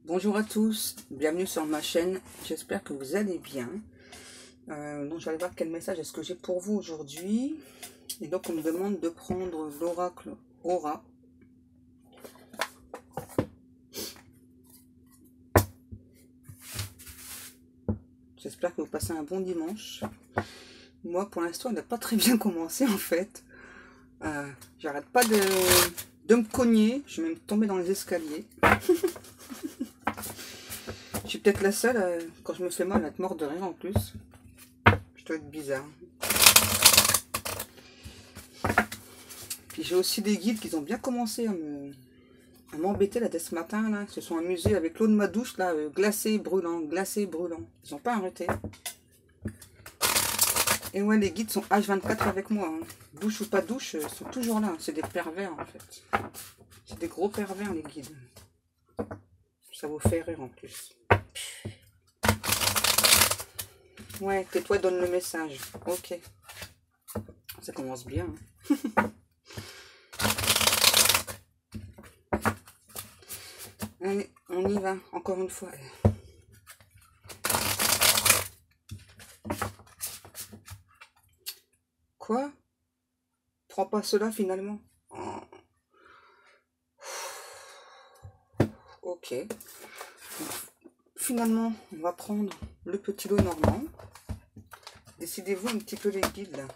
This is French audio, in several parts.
Bonjour à tous, bienvenue sur ma chaîne, j'espère que vous allez bien. Donc j'allais voir quel message est-ce que j'ai pour vous aujourd'hui. Et donc on me demande de prendre l'oracle Aura. J'espère que vous passez un bon dimanche. Moi pour l'instant il n'a pas très bien commencé en fait. J'arrête pas de me cogner, je vais même tomber dans les escaliers. Je suis peut-être la seule, quand je me fais mal, à être mort de rire en plus. Je dois être bizarre. Puis j'ai aussi des guides qui ont bien commencé à m'embêter là dès ce matin. Là. Ils se sont amusés avec l'eau de ma douche, là, glacé, brûlant, glacé, brûlant. Ils n'ont pas arrêté. Et ouais, les guides sont H24 avec moi. Hein. Douche ou pas douche, ils sont toujours là. C'est des pervers en fait. C'est des gros pervers les guides. Ça vous fait rire en plus. Ouais, tais-toi, donne le message. Ok. Ça commence bien. Hein. Allez, on y va, encore une fois. Quoi? Prends pas cela finalement. Oh. Ok. Finalement, on va prendre le petit lot normand. Décidez-vous un petit peu les guides là.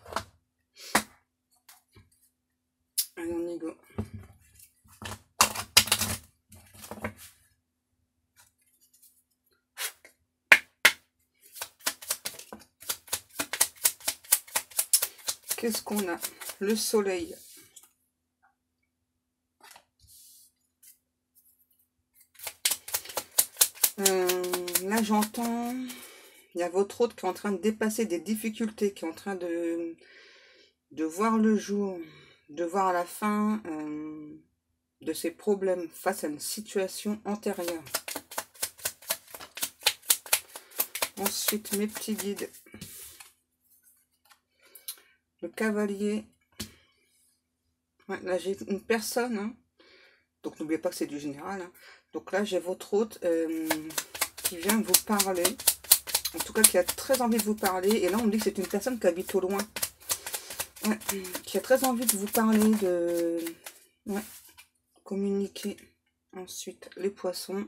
Allez, on y go. Qu'est-ce qu'on a? Le soleil. Là, j'entends, il y a votre hôte qui est en train de dépasser des difficultés, qui est en train de voir le jour, de voir la fin de ses problèmes face à une situation antérieure. Ensuite, mes petits guides. Le cavalier. Ouais, là, j'ai une personne. Hein. Donc, n'oubliez pas que c'est du général. Hein. Donc là, j'ai votre hôte qui vient vous parler. En tout cas, qui a très envie de vous parler. Et là, on me dit que c'est une personne qui habite au loin. Ouais, qui a très envie de vous parler, de communiquer. Ensuite, les poissons.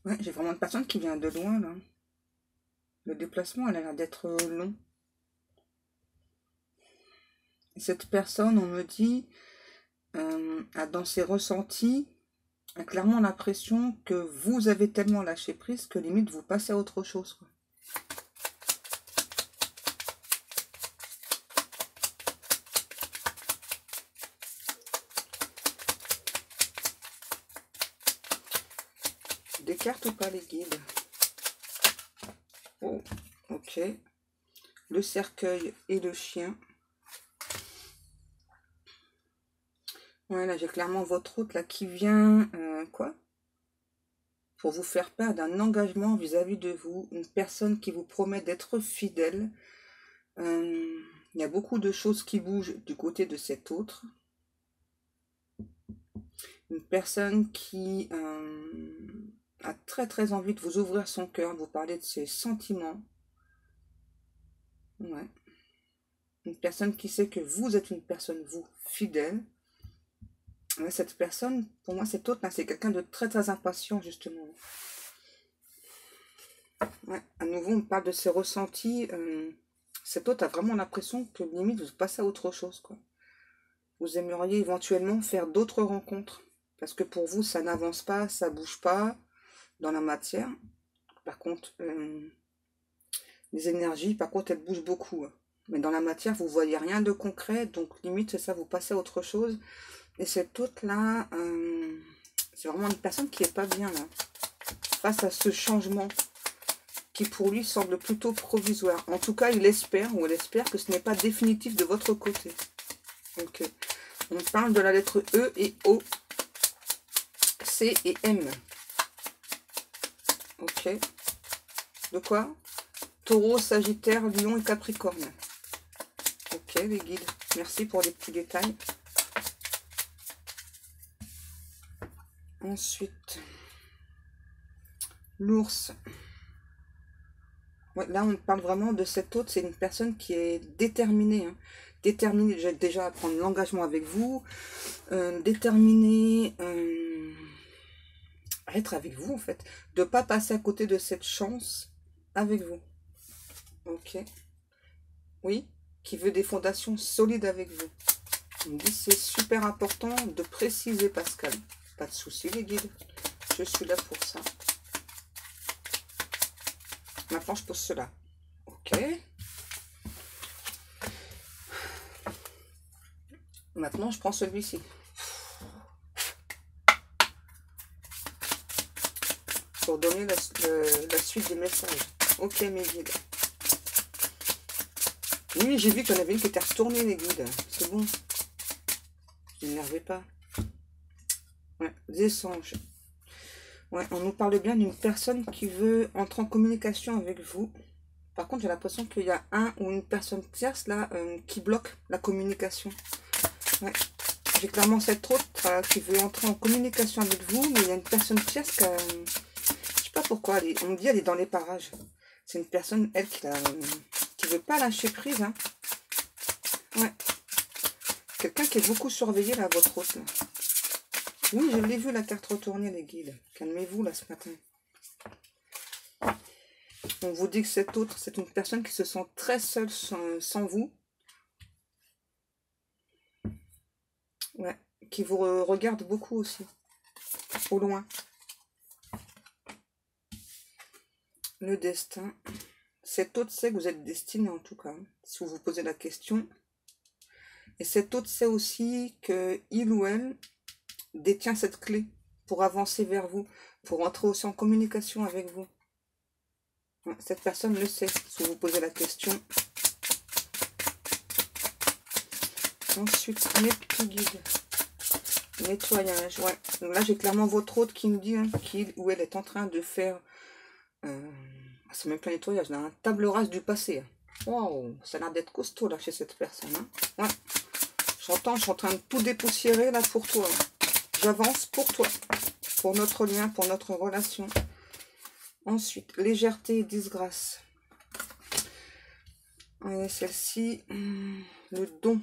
Ouais, j'ai vraiment une personne qui vient de loin, là. Le déplacement, elle a l'air d'être long. Et cette personne, on me dit, a dans ses ressentis, a clairement l'impression que vous avez tellement lâché prise que limite vous passez à autre chose, quoi. Des cartes ou pas les guides? Oh, ok. Le cercueil et le chien. Ouais, là j'ai clairement votre hôte là qui vient, quoi? Pour vous faire perdre un engagement vis-à-vis de vous, une personne qui vous promet d'être fidèle. Il y a beaucoup de choses qui bougent du côté de cet autre. Une personne qui a très très envie de vous ouvrir son cœur, de vous parler de ses sentiments. Ouais. Une personne qui sait que vous êtes une personne, vous, fidèle. Ouais, cette personne, pour moi, cet autre, c'est quelqu'un de très très impatient, justement. Ouais, à nouveau, on parle de ses ressentis. Cet autre a vraiment l'impression que limite, vous passez à autre chose, quoi. Vous aimeriez éventuellement faire d'autres rencontres. Parce que pour vous, ça n'avance pas, ça bouge pas dans la matière. Par contre, les énergies, par contre, elles bougent beaucoup. Mais dans la matière, vous voyez rien de concret. Donc, limite, c'est ça, vous passez à autre chose. Et cet autre-là, c'est vraiment une personne qui est pas bien, là. Face à ce changement qui, pour lui, semble plutôt provisoire. En tout cas, il espère, ou elle espère, que ce n'est pas définitif de votre côté. Ok. On parle de la lettre E et O, C et M. Ok. De quoi? Taureau, Sagittaire, Lion et Capricorne. Ok, les guides. Merci pour les petits détails. Ensuite, l'ours. Ouais, là, on parle vraiment de cet autre. C'est une personne qui est déterminée. Hein. Déterminée déjà à prendre l'engagement avec vous. Déterminée à être avec vous, en fait. De ne pas passer à côté de cette chance avec vous. Ok. Oui. Qui veut des fondations solides avec vous. On me dit c'est super important de préciser, Pascal. Pas de souci, les guides. Je suis là pour ça. Maintenant, je pose cela. Ok. Maintenant, je prends celui-ci. Pour donner la suite des messages. Ok, mes guides. Oui, j'ai vu qu'il y en avait une qui était retournée, les guides. C'est bon. Ne m'énervez pas. Ouais, des songes. Ouais, on nous parle bien d'une personne qui veut entrer en communication avec vous. Par contre, j'ai l'impression qu'il y a un ou une personne tierce là qui bloque la communication. Ouais. J'ai clairement cette autre qui veut entrer en communication avec vous, mais il y a une personne tierce qui a, je sais pas pourquoi, on me dit elle est dans les parages. C'est une personne, elle, qui veut pas lâcher prise. Hein. Ouais. Quelqu'un qui est beaucoup surveillé là, votre hôte. Là. Oui, je l'ai vu la carte retournée, les guides. Calmez-vous là ce matin. On vous dit que cette autre, c'est une personne qui se sent très seule sans vous. Ouais, qui vous regarde beaucoup aussi. Au loin. Le destin. Cet autre sait que vous êtes destiné en tout cas. Hein, si vous vous posez la question. Et cet autre sait aussi que il ou elle détient cette clé pour avancer vers vous, pour entrer aussi en communication avec vous. Cette personne le sait, si vous vous posez la question. Ensuite, mes petits guides. Nettoyage, ouais. Donc là, j'ai clairement votre hôte qui me dit hein, qu'il ou elle est en train de faire... c'est même pas un nettoyage, là, un table rase du passé. Wow, ça a l'air d'être costaud là chez cette personne. Hein. Ouais. J'entends, je suis en train de tout dépoussiérer là pour toi. J'avance pour toi, pour notre lien, pour notre relation. Ensuite, légèreté et disgrâce. Et celle-ci, le don.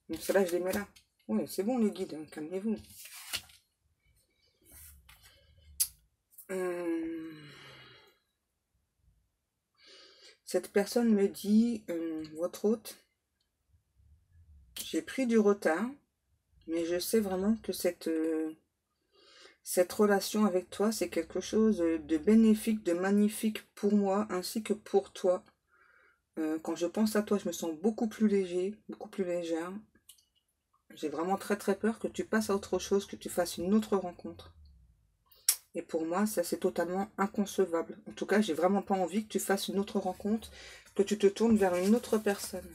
Donc celle-là, je les mets là. Oui, c'est bon les guides, hein, calmez-vous. Cette personne me dit, votre hôte, j'ai pris du retard, mais je sais vraiment que cette relation avec toi, c'est quelque chose de bénéfique, de magnifique pour moi, ainsi que pour toi. Quand je pense à toi, je me sens beaucoup plus léger, beaucoup plus légère. J'ai vraiment très très peur que tu passes à autre chose, que tu fasses une autre rencontre. Et pour moi, ça c'est totalement inconcevable. En tout cas, j'ai vraiment pas envie que tu fasses une autre rencontre, que tu te tournes vers une autre personne.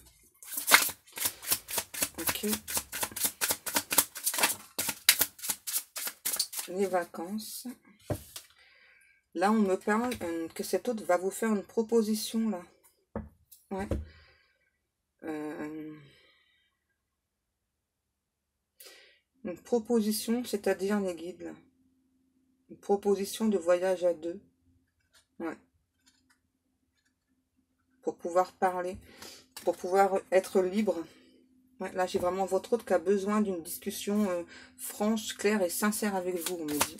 Ok. Les vacances. Là, on me parle que cet autre va vous faire une proposition, là. Ouais. Une proposition, c'est-à-dire les guides, là. Une proposition de voyage à deux. Ouais. Pour pouvoir parler, pour pouvoir être libre. Ouais, là, j'ai vraiment votre hôte qui a besoin d'une discussion franche, claire et sincère avec vous, on me dit.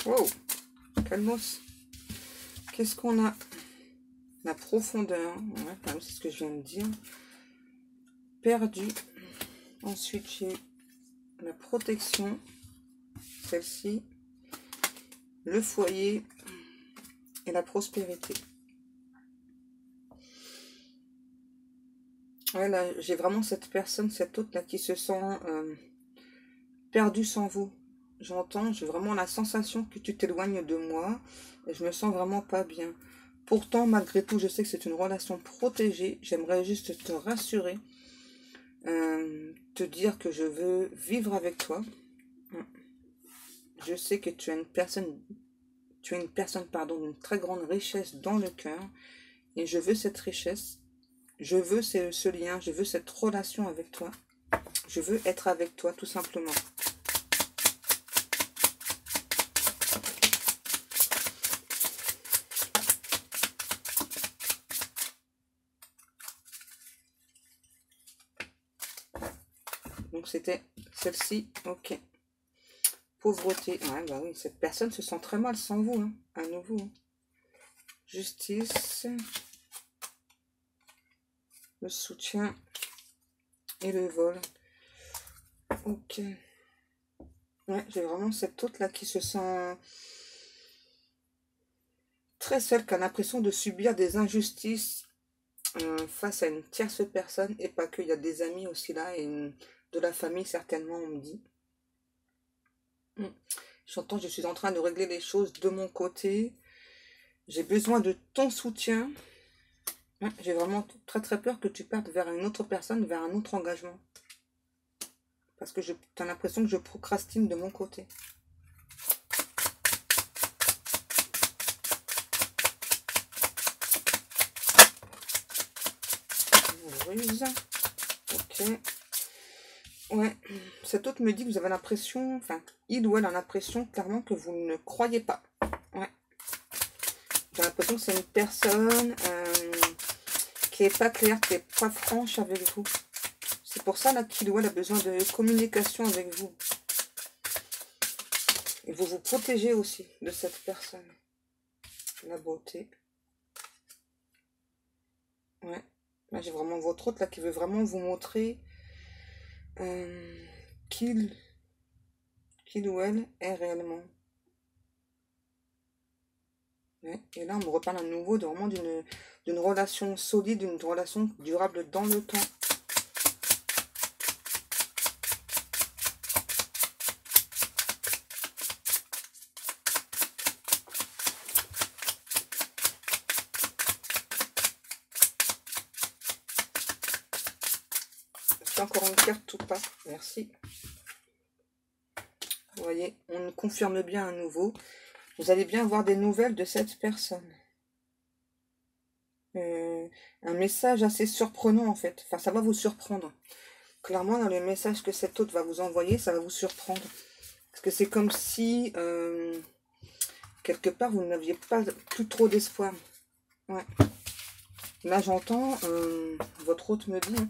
Wow, calmos. Qu'est-ce qu'on a? La profondeur, ouais, c'est ce que je viens de dire. Perdu. Ensuite, j'ai la protection, celle-ci, le foyer et la prospérité. Ouais, là, j'ai vraiment cette personne, cette autre là qui se sent perdue sans vous. J'entends, j'ai vraiment la sensation que tu t'éloignes de moi et je me sens vraiment pas bien. Pourtant, malgré tout, je sais que c'est une relation protégée. J'aimerais juste te rassurer, te dire que je veux vivre avec toi. je sais que tu as une personne, pardon, d'une très grande richesse dans le cœur. Et je veux cette richesse. Je veux ce lien. Je veux cette relation avec toi. Je veux être avec toi, tout simplement. Donc, c'était celle-ci. Ok. Pauvreté. Ouais, bah oui, cette personne se sent très mal sans vous, hein, à nouveau. Hein. Justice. Le soutien. Et le vol. Ok. Ouais, j'ai vraiment cette autre là qui se sent très seule, qui a l'impression de subir des injustices face à une tierce personne. Et pas que, il y a des amis aussi là, et de la famille certainement, on me dit. J'entends, je suis en train de régler les choses de mon côté. J'ai besoin de ton soutien. J'ai vraiment très très peur que tu partes vers une autre personne, vers un autre engagement. Parce que tu as l'impression que je procrastine de mon côté. Ruse. Ok. Ouais. Cet autre me dit que vous avez l'impression, enfin, il ou elle a l'impression clairement que vous ne croyez pas. Ouais. J'ai l'impression que c'est une personne qui est pas claire, qui est pas franche avec vous. C'est pour ça là qu'il ou elle a besoin de communication avec vous. Et vous vous protégez aussi de cette personne. La beauté. Ouais. Là, j'ai vraiment votre autre là qui veut vraiment vous montrer qu'il ou elle est réellement. Ouais. Et là, on me reparle à nouveau de vraiment d'une relation solide, d'une relation durable dans le temps. Encore une carte ou pas? Merci. Vous voyez, on nous confirme bien à nouveau. Vous allez bien avoir des nouvelles de cette personne. Un message assez surprenant en fait. Enfin, ça va vous surprendre. Clairement, dans le message que cet autre va vous envoyer, ça va vous surprendre. Parce que c'est comme si, quelque part, vous n'aviez pas plus trop d'espoir. Ouais. Là, j'entends, votre hôte me dit, hein,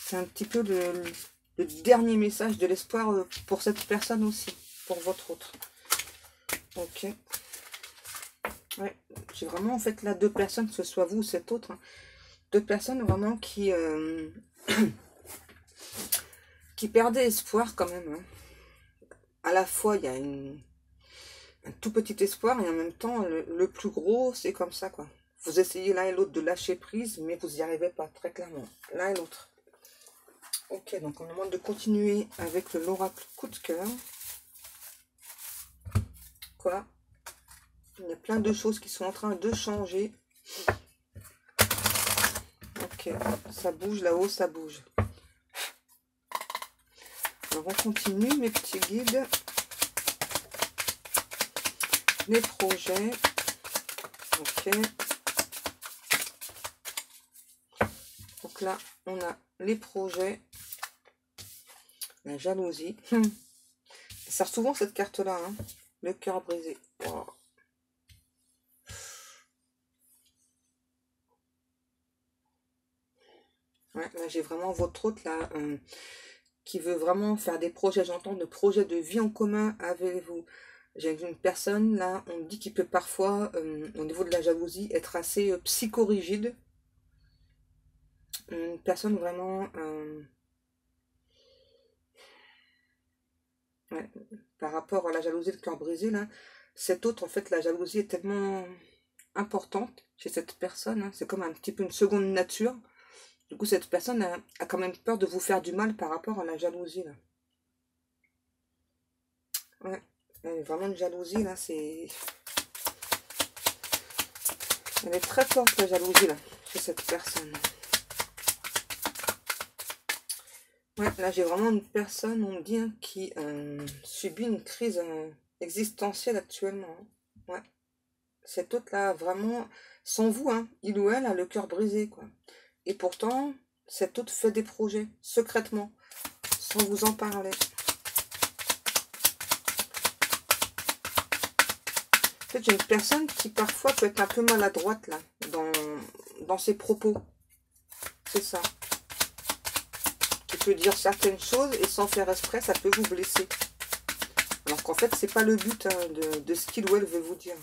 c'est un petit peu le dernier message de l'espoir pour cette personne aussi, pour votre autre. Ok. Ouais, j'ai vraiment en fait là deux personnes, que ce soit vous ou cet autre, hein, deux personnes vraiment qui qui perdaient espoir quand même. Hein. À la fois, il y a un tout petit espoir et en même temps, le plus gros, c'est comme ça quoi. Vous essayez l'un et l'autre de lâcher prise, mais vous n'y arrivez pas, très clairement. L'un et l'autre. Ok, donc on me demande de continuer avec l'oracle coup de cœur. Quoi? Il y a plein de choses qui sont en train de changer. Ok, ça bouge là-haut, ça bouge. Alors on continue, mes petits guides. Les projets. Ok. Donc là, on a les projets. La jalousie. Ça sert souvent cette carte-là. Hein. Le cœur brisé. Wow. Ouais, là, j'ai vraiment votre hôte là qui veut vraiment faire des projets. J'entends de projets de vie en commun avec vous. J'ai une personne là, on dit qu'il peut parfois, au niveau de la jalousie, être assez psychorigide. Une personne vraiment... ouais, par rapport à la jalousie, le cœur brisé, là, cette autre, en fait, la jalousie est tellement importante chez cette personne. Hein, c'est comme un petit peu une seconde nature. Du coup, cette personne a quand même peur de vous faire du mal par rapport à la jalousie, là. Ouais, vraiment une jalousie, là, c'est... Elle est très forte, la jalousie, là, chez cette personne. Ouais, là, j'ai vraiment une personne, on me dit, hein, qui subit une crise existentielle actuellement. Hein. Ouais. Cet autre-là, vraiment, sans vous, hein, il ou elle a le cœur brisé, quoi. Et pourtant, cet autre fait des projets, secrètement, sans vous en parler. En fait, j'ai une personne qui parfois peut être un peu maladroite, là, dans ses propos. C'est ça. Qui peut dire certaines choses et sans faire exprès, ça peut vous blesser. Alors qu'en fait, c'est pas le but hein, de ce qu'il ou elle veut vous dire.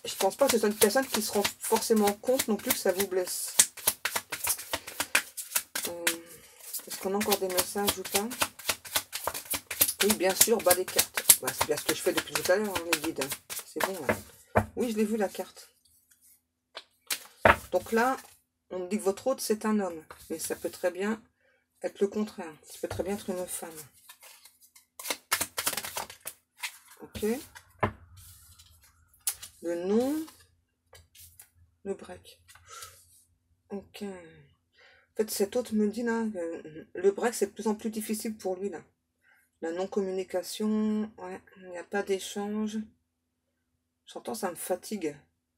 Je pense pas que ce soit une personne qui se rend forcément compte non plus que ça vous blesse. Est-ce qu'on a encore des messages ou pas? Oui, bien sûr, bas les cartes. Bah, c'est bien ce que je fais depuis tout à l'heure, hein, les guides. C'est bon, là. Oui, je l'ai vu, la carte. Donc là, on me dit que votre hôte, c'est un homme. Mais ça peut très bien être le contraire. Ça peut très bien être une femme. Ok. Le nom. Le break. Ok. En fait, cet hôte me dit là, le break, c'est de plus en plus difficile pour lui, là. La non-communication, ouais, il n'y a pas d'échange. J'entends, ça me fatigue.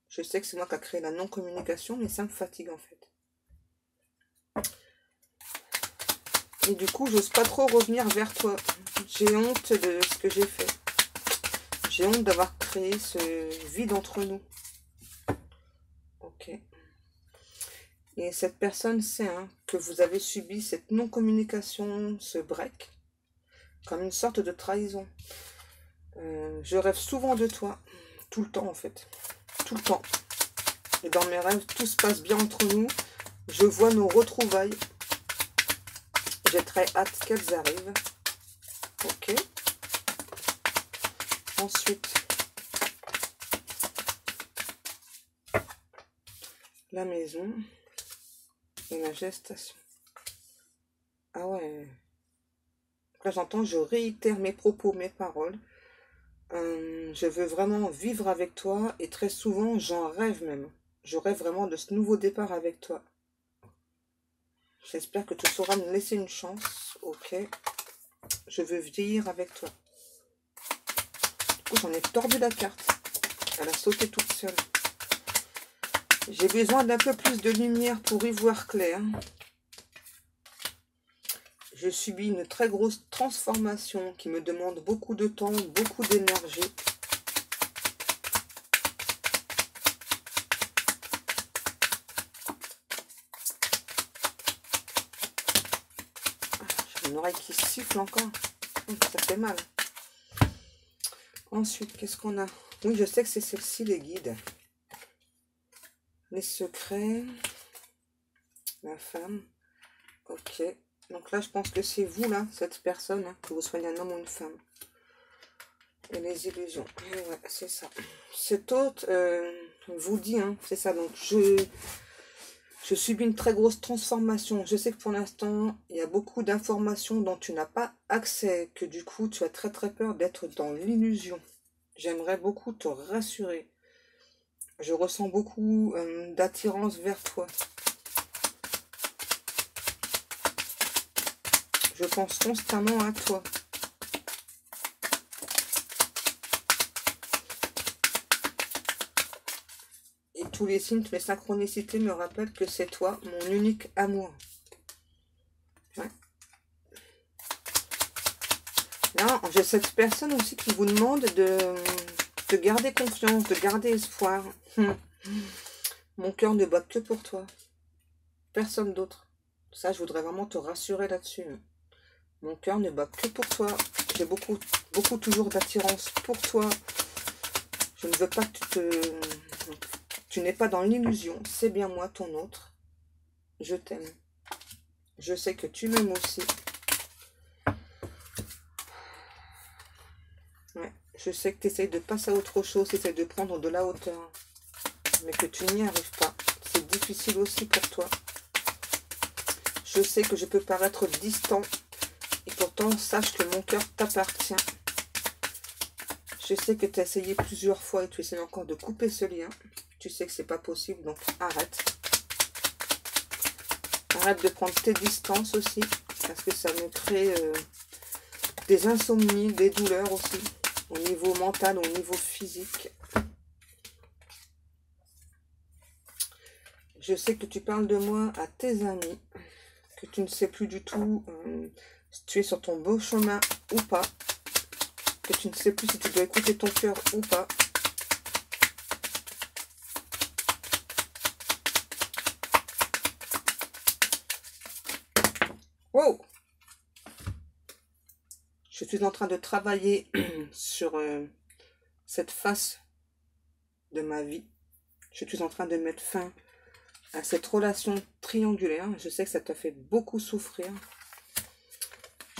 Je sais que c'est moi qui a créé la non-communication, mais ça me fatigue en fait. Et du coup, j'ose pas trop revenir vers toi. J'ai honte de ce que j'ai fait. J'ai honte d'avoir créé ce vide entre nous. Ok. Et cette personne sait hein, que vous avez subi cette non-communication, ce break, comme une sorte de trahison. Je rêve souvent de toi, tout le temps en fait, tout le temps. Et dans mes rêves, tout se passe bien entre nous. Je vois nos retrouvailles. J'ai très hâte qu'elles arrivent. Ok. Ensuite, la maison et la gestation. Ah ouais. Là, j'entends, je réitère mes propos, mes paroles. Je veux vraiment vivre avec toi et très souvent, j'en rêve même. Je rêve vraiment de ce nouveau départ avec toi. J'espère que tu sauras me laisser une chance. Ok. Je veux vieillir avec toi. Du coup, j'en ai tordu la carte. Elle a sauté toute seule. J'ai besoin d'un peu plus de lumière pour y voir clair. Je subis une très grosse transformation qui me demande beaucoup de temps, beaucoup d'énergie. J'ai une oreille qui siffle encore. Ça fait mal. Ensuite, qu'est-ce qu'on a? Oui, je sais que c'est celle-ci, les guides. Les secrets. La femme. Ok. Donc là, je pense que c'est vous, là, cette personne, hein, que vous soyez un homme ou une femme. Et les illusions. Et ouais, c'est ça. Cet autre vous dit, hein, c'est ça. Donc, je subis une très grosse transformation. Je sais que pour l'instant, il y a beaucoup d'informations dont tu n'as pas accès. Que du coup, tu as très très peur d'être dans l'illusion. J'aimerais beaucoup te rassurer. Je ressens beaucoup d'attirance vers toi. Je pense constamment à toi. Et tous les signes, toutes les synchronicités me rappellent que c'est toi, mon unique amour. Ouais. Là, j'ai cette personne aussi qui vous demande de garder confiance, de garder espoir. Mon cœur ne bat que pour toi. Personne d'autre. Ça, je voudrais vraiment te rassurer là-dessus. Mon cœur ne bat que pour toi. J'ai beaucoup toujours d'attirance pour toi. Je ne veux pas que tu n'es pas dans l'illusion. C'est bien moi, ton autre. Je t'aime. Je sais que tu m'aimes aussi. Ouais. Je sais que tu essayes de passer à autre chose, tu essayes de prendre de la hauteur. Mais que tu n'y arrives pas. C'est difficile aussi pour toi. Je sais que je peux paraître distant. Et pourtant, sache que mon cœur t'appartient. Je sais que tu as essayé plusieurs fois et tu essaies encore de couper ce lien. Tu sais que c'est pas possible, donc arrête. Arrête de prendre tes distances aussi, parce que ça me crée des insomnies, des douleurs aussi, au niveau mental, au niveau physique. Je sais que tu parles de moi à tes amis, que tu ne sais plus du tout si tu es sur ton beau chemin ou pas, que tu ne sais plus si tu dois écouter ton cœur ou pas. Wow! Je suis en train de travailler sur cette face de ma vie. Je suis en train de mettre fin à cette relation triangulaire. Je sais que ça t'a fait beaucoup souffrir.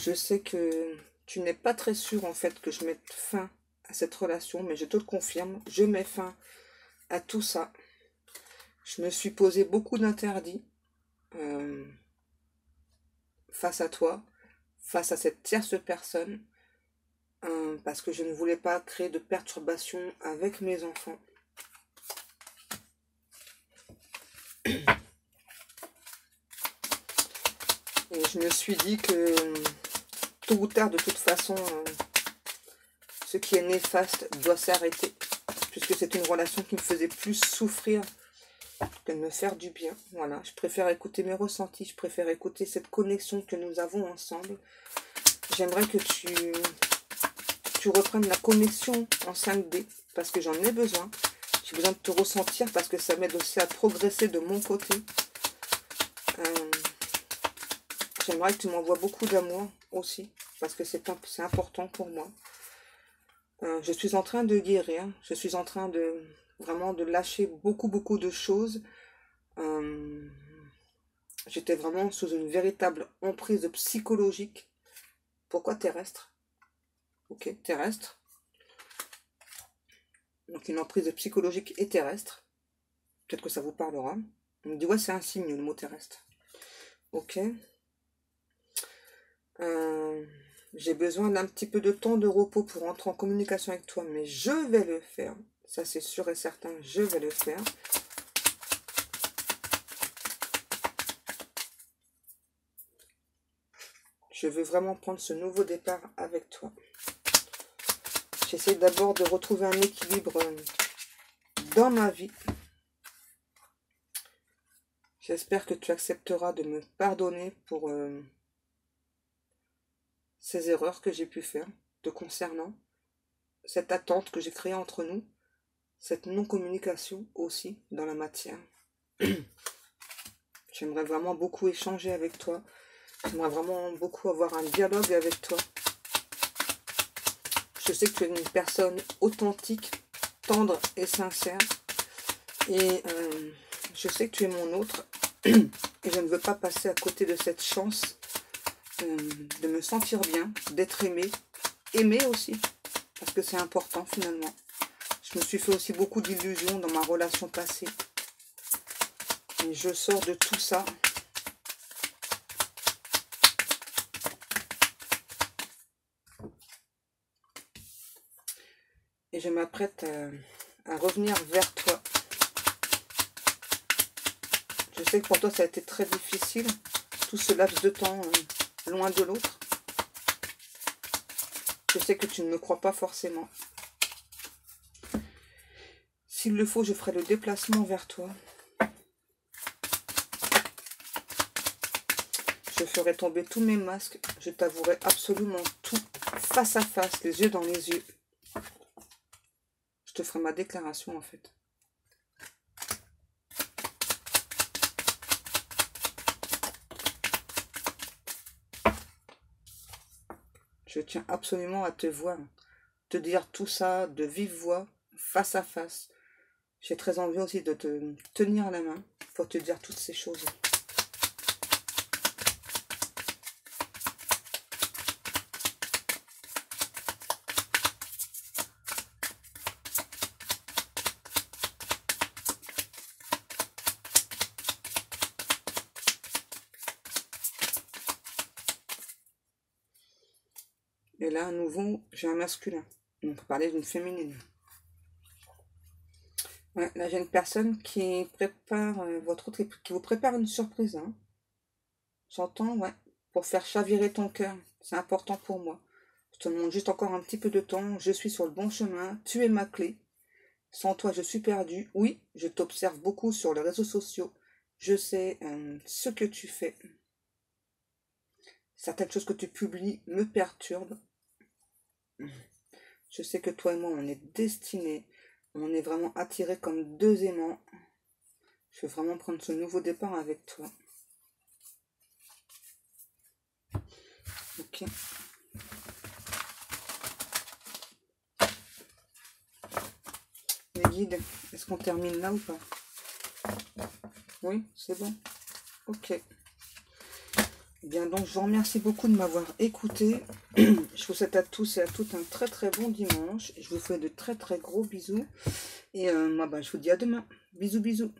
Je sais que tu n'es pas très sûr en fait que je mette fin à cette relation, mais je te le confirme, je mets fin à tout ça. Je me suis posé beaucoup d'interdits face à toi, face à cette tierce personne, parce que je ne voulais pas créer de perturbations avec mes enfants. Et je me suis dit que tôt ou tard, de toute façon, ce qui est néfaste doit s'arrêter, puisque c'est une relation qui me faisait plus souffrir que de me faire du bien. Voilà, je préfère écouter mes ressentis, je préfère écouter cette connexion que nous avons ensemble. J'aimerais que tu reprennes la connexion en 5D, parce que j'en ai besoin. J'ai besoin de te ressentir, parce que ça m'aide aussi à progresser de mon côté. J'aimerais que tu m'envoies beaucoup d'amour aussi, parce que c'est important pour moi. Je suis en train de guérir, je suis en train de vraiment de lâcher beaucoup de choses. J'étais vraiment sous une véritable emprise psychologique. Pourquoi terrestre? Ok, terrestre. Donc une emprise psychologique et terrestre. Peut-être que ça vous parlera. On me dit ouais, c'est un signe le mot terrestre. Ok. J'ai besoin d'un petit peu de temps de repos pour entrer en communication avec toi, mais je vais le faire. Ça, c'est sûr et certain, je vais le faire. Je veux vraiment prendre ce nouveau départ avec toi. J'essaie d'abord de retrouver un équilibre dans ma vie. J'espère que tu accepteras de me pardonner pour ces erreurs que j'ai pu faire te concernant, cette attente que j'ai créée entre nous, cette non-communication aussi dans la matière. J'aimerais vraiment beaucoup échanger avec toi. J'aimerais vraiment beaucoup avoir un dialogue avec toi. Je sais que tu es une personne authentique, tendre et sincère. Et je sais que tu es mon autre. Et je ne veux pas passer à côté de cette chance de me sentir bien, d'être aimée. Aimée aussi, parce que c'est important finalement. Je me suis fait aussi beaucoup d'illusions dans ma relation passée. Et je sors de tout ça. Et je m'apprête à revenir vers toi. Je sais que pour toi, ça a été très difficile, tout ce laps de temps loin de l'autre. Je sais que tu ne me crois pas forcément. S'il le faut, je ferai le déplacement vers toi. Je ferai tomber tous mes masques. Je t'avouerai absolument tout, face à face, les yeux dans les yeux. Je te ferai ma déclaration, en fait. Je tiens absolument à te voir, te dire tout ça de vive voix, face à face. J'ai très envie aussi de te tenir la main pour te dire toutes ces choses. Et là, à nouveau, j'ai un masculin. On peut parler d'une féminine. Ouais, là, j'ai une personne qui prépare, votre autre, qui vous prépare une surprise. Hein. J'entends, ouais, pour faire chavirer ton cœur. C'est important pour moi. Je te demande juste encore un petit peu de temps. Je suis sur le bon chemin. Tu es ma clé. Sans toi, je suis perdu. Oui, je t'observe beaucoup sur les réseaux sociaux. Je sais ce que tu fais. Certaines choses que tu publies me perturbent. Je sais que toi et moi, on est destinés. On est vraiment attirés comme deux aimants. Je veux vraiment prendre ce nouveau départ avec toi. Ok. Les guides, est-ce qu'on termine là ou pas? Oui, c'est bon. Ok. Bien, donc je vous remercie beaucoup de m'avoir écouté. Je vous souhaite à tous et à toutes un très très bon dimanche. Je vous fais de très très gros bisous. Et moi, je vous dis à demain. Bisous, bisous.